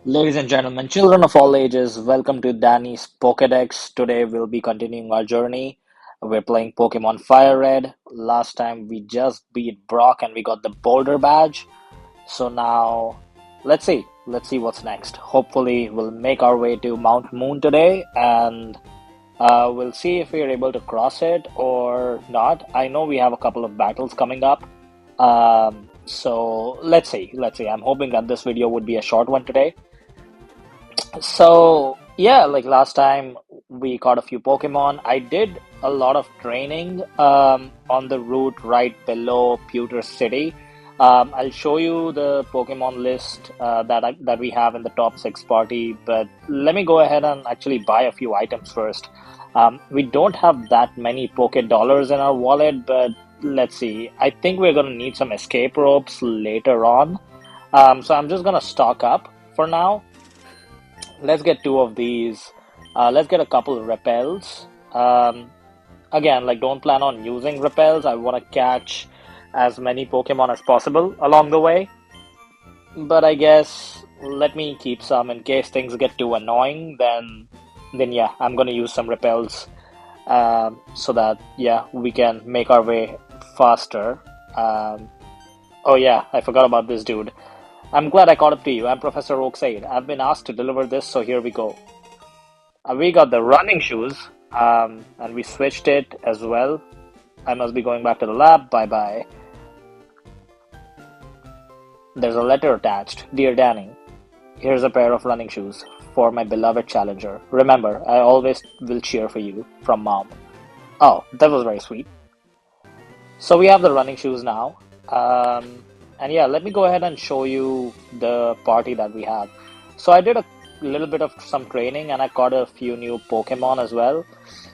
Ladies and gentlemen, children of all ages, welcome to Danny's Pokédex. Today we'll be continuing our journey. We're playing Pokemon Fire Red. Last time we just beat Brock and we got the Boulder badge. So now let's see what's next. Hopefully we'll make our way to Mount Moon today and we'll see if we're able to cross it or not. I know we have a couple of battles coming up. So let's see. I'm hoping that this video would be a short one today. So yeah, like last time we caught a few Pokemon. I did a lot of training on the route right below Pewter City. I'll show you the Pokemon list that we have in the top six party, but let me go ahead and actually buy a few items first. We don't have that many Poke Dollars in our wallet, but let's see. I think we're gonna need some escape ropes later on. So I'm just gonna stock up for now. Let's get two of these. Let's get a couple of repels. Again, like don't plan on using repels. I want to catch as many Pokemon as possible along the way. But I guess let me keep some in case things get too annoying. Then yeah, I'm gonna use some repels so that yeah we can make our way faster. Oh yeah, I forgot about this dude. I'm glad I caught up to you. I'm Professor Oaksaid. I've been asked to deliver this, so here we go. We got the running shoes, and we switched it as well. I must be going back to the lab. Bye bye. There's a letter attached. Dear Danny, here's a pair of running shoes for my beloved challenger. Remember, I always will cheer for you. From Mom. Oh, that was very sweet. So we have the running shoes now. And yeah, let me go ahead and show you the party that we have. So I did a little bit of some training and I caught a few new Pokemon as well.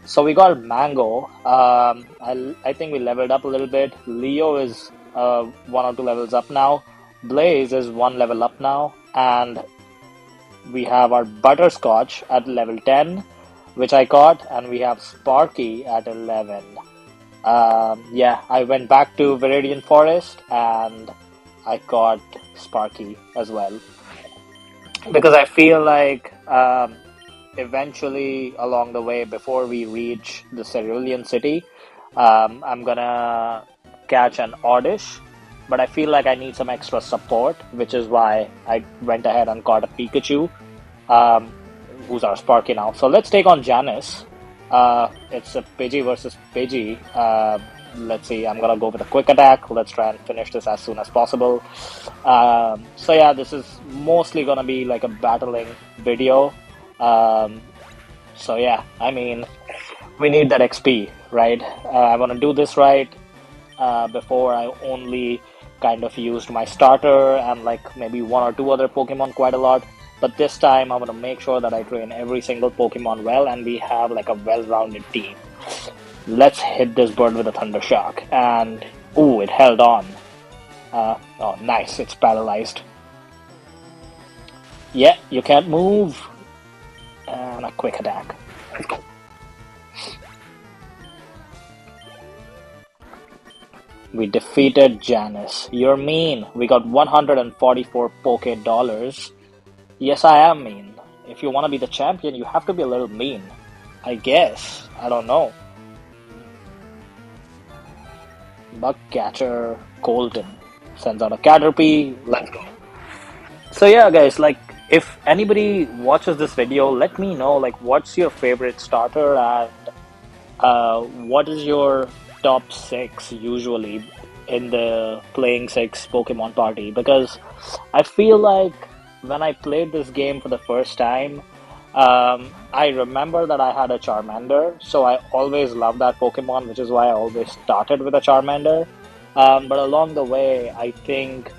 So we got Mango. I think we leveled up a little bit. Leo is one or two levels up now. Blaze is one level up now. And we have our Butterscotch at level 10, which I caught. And we have Sparky at 11. Yeah, I went back to Viridian Forest and I caught Sparky as well because I feel like eventually along the way before we reach the Cerulean City, I'm gonna catch an Oddish, but I feel like I need some extra support, which is why I went ahead and caught a Pikachu, um, who's our Sparky now. So let's take on Janice. It's a Pidgey versus Pidgey. Let's see, I'm gonna go with a quick attack. Let's try and finish this as soon as possible. So yeah, this is mostly gonna be like a battling video. Um, so yeah, I mean, we need that XP, right? I wanna do this right. Before I only kind of used my starter and like maybe one or two other Pokemon quite a lot. But this time I want to make sure that I train every single Pokemon well and we have like a well-rounded team. Let's hit this bird with a Thunder Shock. And, ooh, it held on. Oh, nice, it's paralyzed. Yeah, you can't move. And a quick attack. Let's go. We defeated Janice. You're mean. We got 144 Poke Dollars. Yes, I am mean. If you want to be the champion, you have to be a little mean. I guess. I don't know. Bug catcher Colton sends out a Caterpie. Let's go. So yeah, guys, like if anybody watches this video, let me know like what's your favorite starter and what is your top six usually in the playing six Pokemon party? Because I feel like when I played this game for the first time, I remember that I had a Charmander, so I always loved that Pokemon, which is why I always started with a Charmander. But along the way, I think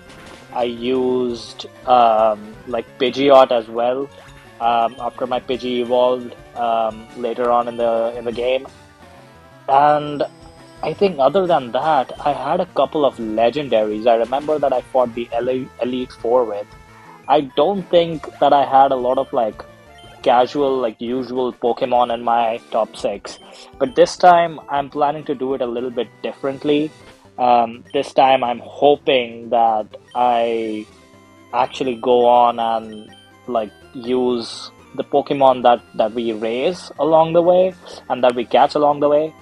I used like Pidgeot as well. After my Pidgey evolved later on in the game, and I think other than that, I had a couple of legendaries. I remember that I fought the Elite Four with. I don't think that I had a lot of like casual, like usual Pokemon in my top six. But this time, I'm planning to do it a little bit differently. This time, I'm hoping that I actually go on and like use the Pokemon that we raise along the way and that we catch along the way.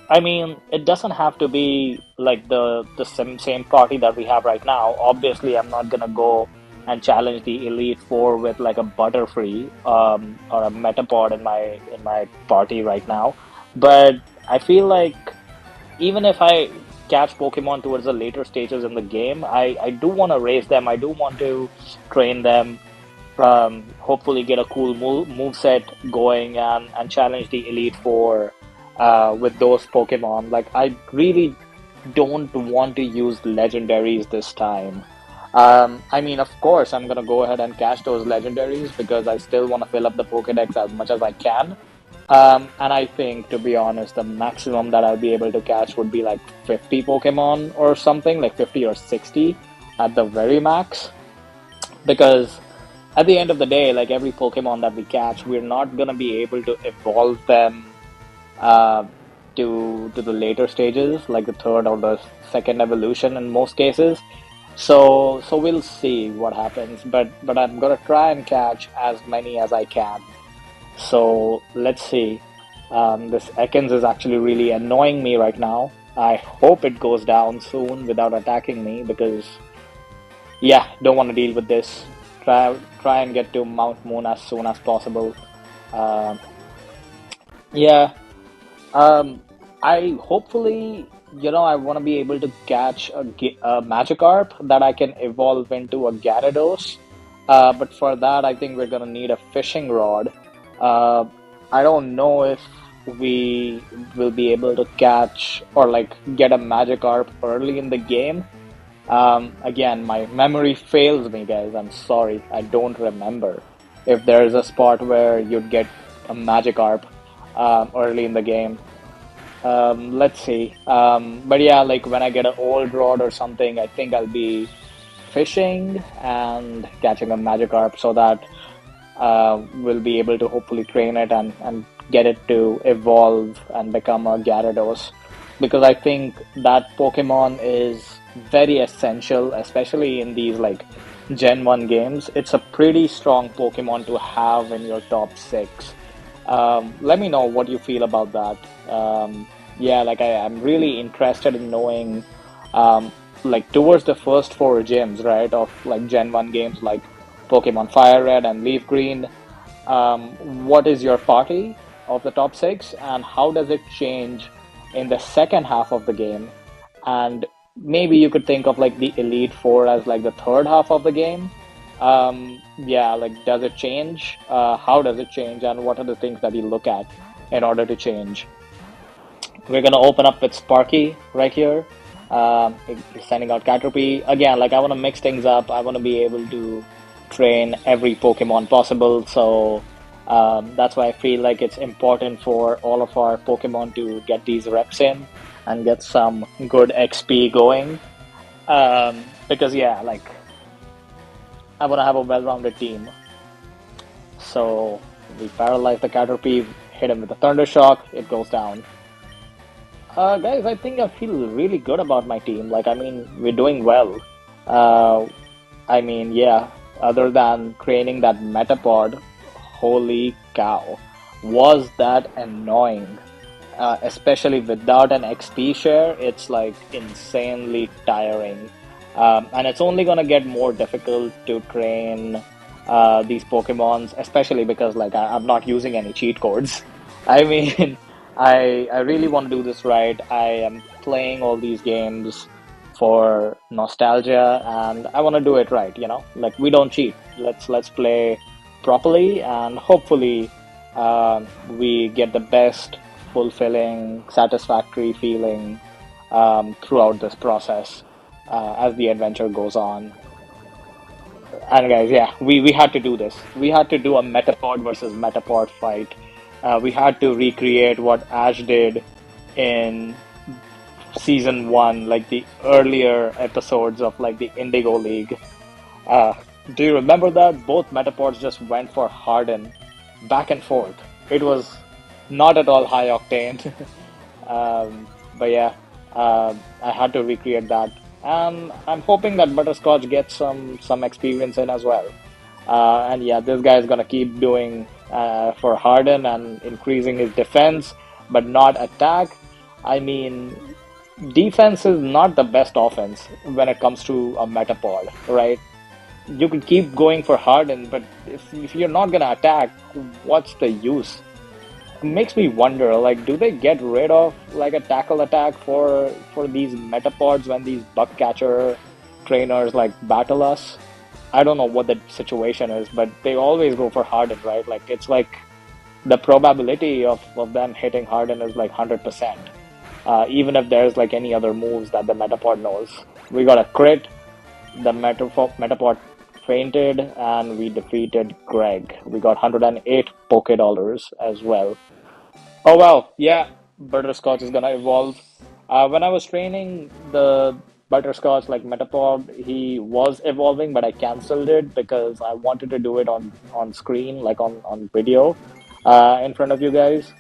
I mean, it doesn't have to be like the same party that we have right now. Obviously, I'm not gonna go and challenge the Elite Four with like a Butterfree or a Metapod in my party right now. But I feel like even if I catch Pokemon towards the later stages in the game, I do want to raise them. I do want to train them, hopefully get a cool move set going and challenge the Elite Four with those Pokemon. Like, I really don't want to use legendaries this time. I mean, of course, I'm gonna go ahead and catch those legendaries because I still want to fill up the Pokedex as much as I can. And I think, to be honest, the maximum that I'll be able to catch would be like 50 Pokemon or something, like 50 or 60 at the very max. Because at the end of the day, like every Pokemon that we catch, we're not gonna be able to evolve them uh, to the later stages, like the third or the second evolution in most cases. So we'll see what happens. But I'm gonna try and catch as many as I can. So let's see. This Ekans is actually really annoying me right now. I hope it goes down soon without attacking me because yeah, don't want to deal with this. Try and get to Mount Moon as soon as possible. Uh, yeah. Um, I hopefully, I want to be able to catch a Magikarp that I can evolve into a Gyarados. But for that, I think we're gonna need a fishing rod. Uh, I don't know if we will be able to catch or like get a Magikarp early in the game. Again, my memory fails me, guys. I'm sorry. I don't remember if there is a spot where you'd get a Magikarp early in the game. Let's see. But yeah, like when I get an old rod or something, I think I'll be fishing and catching a Magikarp so that we'll be able to hopefully train it and get it to evolve and become a Gyarados. Because I think that Pokemon is very essential, especially in these like Gen 1 games. It's a pretty strong Pokemon to have in your top 6. Let me know what you feel about that. Yeah, like I'm really interested in knowing, like towards the first 4 gyms, right, of like Gen 1 games like Pokemon Fire Red and Leaf Green. What is your party of the top 6, and how does it change in the second half of the game? And maybe you could think of like the Elite Four as like the third half of the game. Yeah, like does it change? How does it change? And what are the things that you look at in order to change? We're gonna open up with Sparky right here. Sending out Caterpie. Again, like I want to mix things up. I want to be able to train every Pokemon possible. So that's why I feel like it's important for all of our Pokemon to get these reps in and get some good XP going. Because yeah, like I want to have a well-rounded team. So we paralyze the Caterpie, hit him with a Thunder Shock, it goes down. Guys, I think I feel really good about my team. Like, I mean, we're doing well. Uh, I mean, yeah, other than training that Metapod, holy cow, was that annoying. Especially without an XP share, it's like insanely tiring. And it's only gonna get more difficult to train these Pokemons, especially because like I'm not using any cheat codes. I mean, I really want to do this right. I am playing all these games for nostalgia, and I want to do it right. Like we don't cheat. Let's play properly, and hopefully, we get the best, fulfilling, satisfactory feeling throughout this process as the adventure goes on. And guys, yeah, we had to do this. We had to do a Metapod versus Metapod fight. We had to recreate what Ash did in season 1, like the earlier episodes of like the Indigo League. Uh, do you remember that? Both Metapods just went for Harden, back and forth. It was not at all high octane. But yeah, I had to recreate that. I'm hoping that Butterscotch gets some experience in as well. And yeah, this guy is gonna keep doing for Harden and increasing his defense, but not attack. I mean, defense is not the best offense when it comes to a Metapod, right? You could keep going for Harden, but if you're not gonna attack, what's the use? It makes me wonder, like, do they get rid of like a tackle attack for these Metapods when these bug catcher trainers like battle us? I don't know what the situation is, but they always go for Harden, right? Like it's like the probability of them hitting Harden is like 100%. Even if there's like any other moves that the Metapod knows. We got a crit, the Metapod fainted, and we defeated Greg. We got 108 Poké Dollars as well. Oh well, yeah, Butterscotch is gonna evolve. When I was training the Butterscotch like Metapod, he was evolving, but I cancelled it because I wanted to do it on screen, like on video, in front of you guys.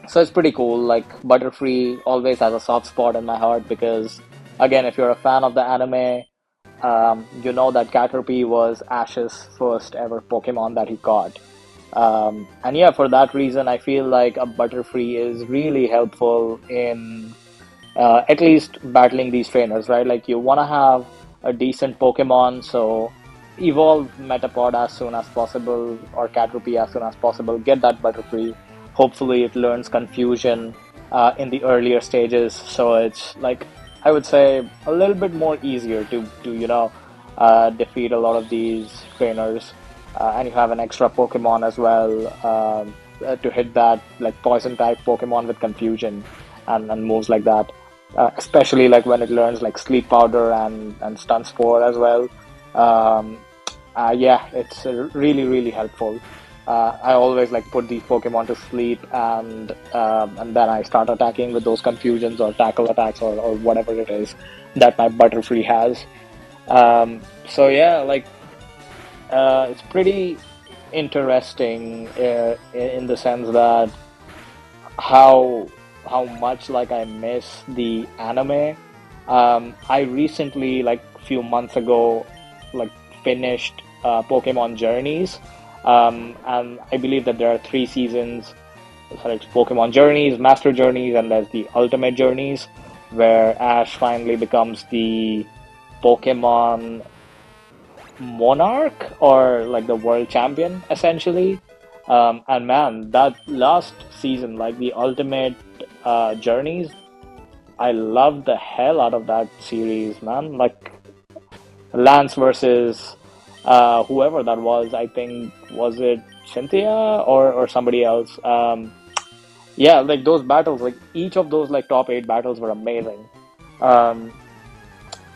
So it's pretty cool. Like Butterfree always has a soft spot in my heart because, again, if you're a fan of the anime, you know that Caterpie was Ash's first ever Pokemon that he caught. And yeah, for that reason, I feel like a Butterfree is really helpful in at least battling these trainers, right? Like you want to have a decent Pokemon, so evolve Metapod as soon as possible or Caterpie as soon as possible. Get that Butterfree. Hopefully, it learns Confusion in the earlier stages, so it's like I would say a little bit more easier to defeat a lot of these trainers. And you have an extra Pokemon as well to hit that like poison type Pokemon with Confusion and moves like that. Especially like when it learns like Sleep Powder and Stun Spore as well. Um, yeah, it's really really helpful. I always like put these Pokemon to sleep and then I start attacking with those confusions or tackle attacks or whatever it is that my Butterfree has. So yeah, like it's pretty interesting in the sense that how how much like I miss the anime. I recently, like a few months ago, like finished Pokemon Journeys, and I believe that there are three seasons. So it's Pokemon Journeys, Master Journeys, and there's the Ultimate Journeys, where Ash finally becomes the Pokemon monarch or like the world champion essentially. And man, that last season, like the ultimate journeys, I loved the hell out of that series, man. Like Lance versus whoever that was. I think was it Cynthia or somebody else. Yeah, like those battles, like each of those like top eight battles were amazing. Um,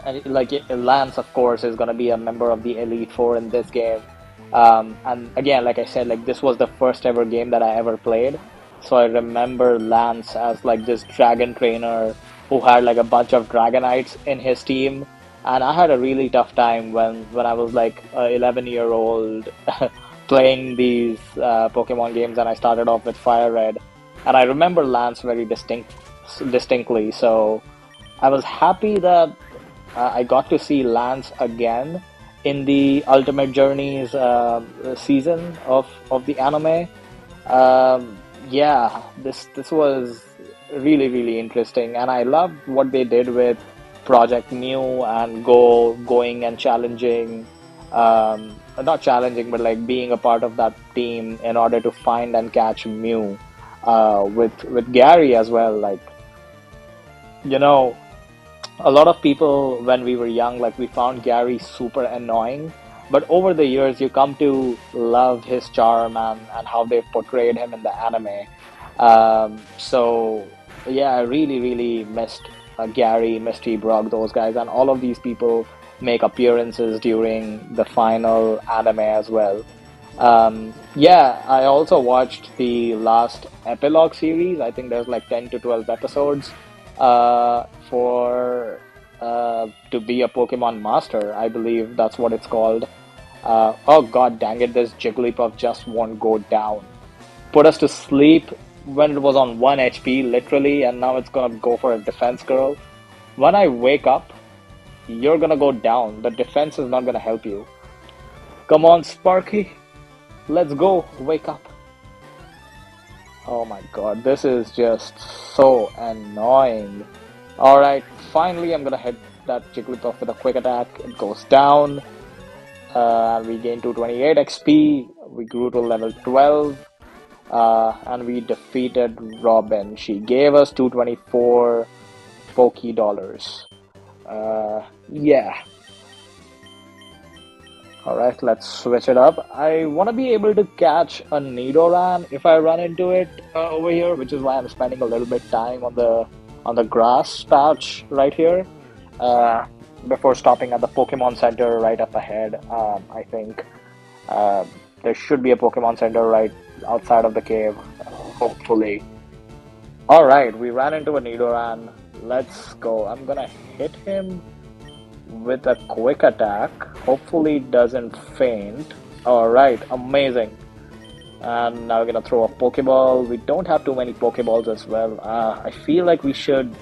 and like Lance, of course, is gonna be a member of the Elite Four in this game. And again, like I said, like this was the first ever game that I ever played, so I remember Lance as like this dragon trainer who had like a bunch of Dragonites in his team, and I had a really tough time when I was like a 11-year-old playing these Pokemon games, and I started off with Fire Red, and I remember Lance very distinctly. So I was happy that I got to see Lance again in the Ultimate Journeys season of the anime. Yeah, this was really really interesting, and I loved what they did with Project Mew and going and challenging, not challenging, but like being a part of that team in order to find and catch Mew. With Gary as well, like you know a lot of people when we were young, like we found Gary super annoying, but over the years you come to love his charm and how they've portrayed him in the anime. So yeah, I really really missed Gary, Misty, Brock, those guys, and all of these people make appearances during the final anime as well. Yeah, I also watched the last epilogue series. I think there's like 10 to 12 episodes for to be a Pokemon Master. I believe that's what it's called. Oh god dang it, this Jigglypuff just won't go down. Put us to sleep when it was on 1 HP, literally, and now it's gonna go for a defense girl. When I wake up, you're gonna go down. The defense is not gonna help you. Come on, Sparky. Let's go. Wake up. Oh my god, this is just so annoying. Alright, finally I'm gonna hit that Jigglypuff with a quick attack. It goes down. And we gain 228 XP. We grew to level 12. And we defeated Robin. She gave us 224 Poké Dollars. Yeah. Alright, let's switch it up. I want to be able to catch a Nidoran if I run into it over here, which is why I'm spending a little bit time on the grass patch right here. Uh, Before stopping at the Pokemon Center right up ahead. I think uh, there should be a Pokemon Center right outside of the cave, hopefully. Alright, we ran into a Nidoran. Let's go. I'm gonna hit him with a quick attack. Hopefully it doesn't faint. Alright, amazing. And now we're gonna throw a Pokeball. We don't have too many Pokeballs as well. I feel like we should...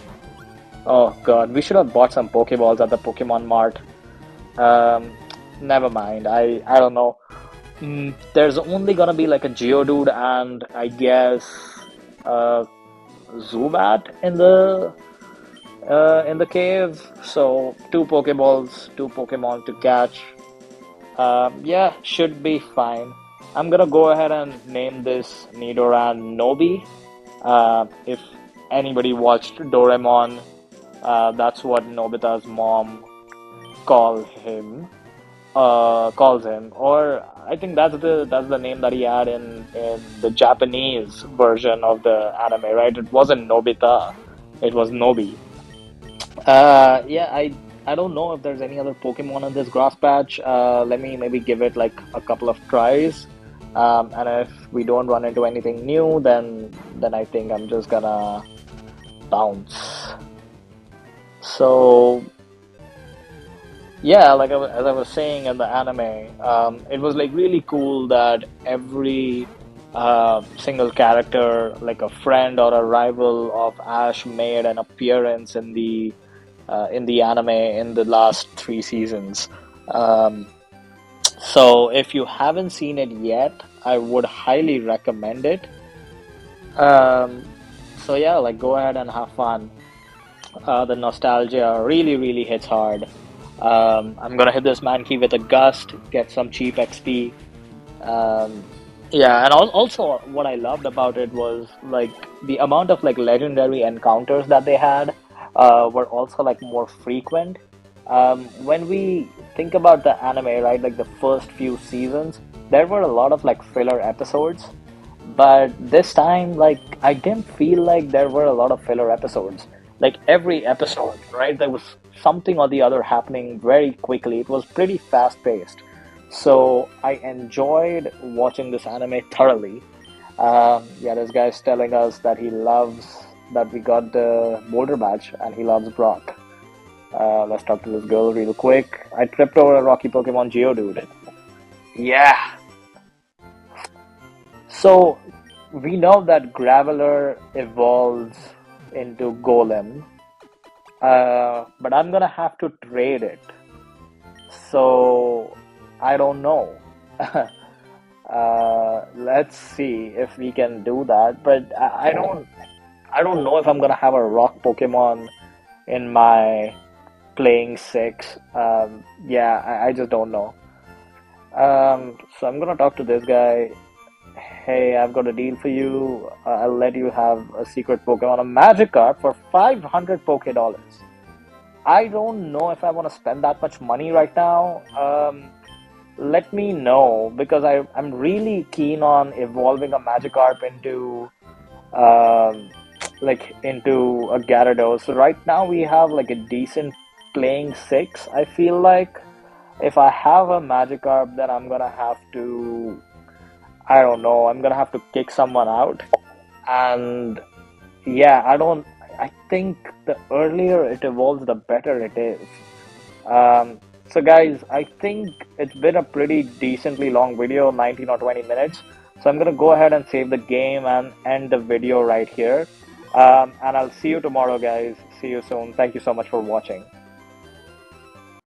Oh god, we should have bought some Pokeballs at the Pokemon Mart. Never mind. I don't know. There's only gonna be like a Geodude and I guess Zubat in the cave. So two Pokeballs, two Pokemon to catch. Yeah, should be fine. I'm gonna go ahead and name this Nidoran Nobi. If anybody watched Doraemon, that's what Nobita's mom call him. Calls him, or I think that's the name that he had in the Japanese version of the anime, right? It wasn't Nobita, it was Nobi. Yeah, I don't know if there's any other Pokemon in this grass patch. Let me maybe give it like a couple of tries. And if we don't run into anything new, then I think I'm just gonna bounce. So yeah, like as I was saying in the anime, it was like really cool that every single character, like a friend or a rival of Ash, made an appearance in the anime in the last three seasons. Um, so if you haven't seen it yet, I would highly recommend it. Um, so yeah, like go ahead and have fun. The nostalgia really hits hard. I'm gonna hit this Mankey with a gust, get some cheap XP. Um, yeah, and also what I loved about it was like the amount of like legendary encounters that they had were also like more frequent. When we think about the anime, right, like the first few seasons, there were a lot of like filler episodes, but this time, like, I didn't feel like there were a lot of filler episodes. Like every episode, right, there was something or the other happening very quickly. It was pretty fast paced. So I enjoyed watching this anime thoroughly. Yeah, this guy's telling us that he loves that we got the Boulder Badge and he loves Brock. Let's talk to this girl real quick. I tripped over a rocky Pokemon Geodude. Yeah. So we know that Graveler evolves into Golem, but I'm gonna have to trade it. So I don't know. Let's see if we can do that. But I don't know if I'm gonna have a rock Pokemon in my playing six. Yeah, I just don't know. So I'm gonna talk to this guy. Hey, I've got a deal for you. I'll let you have a secret Pokemon, a Magikarp for 500 Poké Dollars. I don't know if I want to spend that much money right now. Let me know because I'm really keen on evolving a Magikarp into um, into a Gyarados. So right now we have like a decent playing six. I feel like if I have a Magikarp, then I'm gonna have to. I don't know. I'm gonna have to kick someone out, and yeah, I don't. I think the earlier it evolves, the better it is. So guys, I think it's been a pretty decently long video, 19 or 20 minutes. So I'm gonna go ahead and save the game and end the video right here. And I'll see you tomorrow, guys. See you soon. Thank you so much for watching.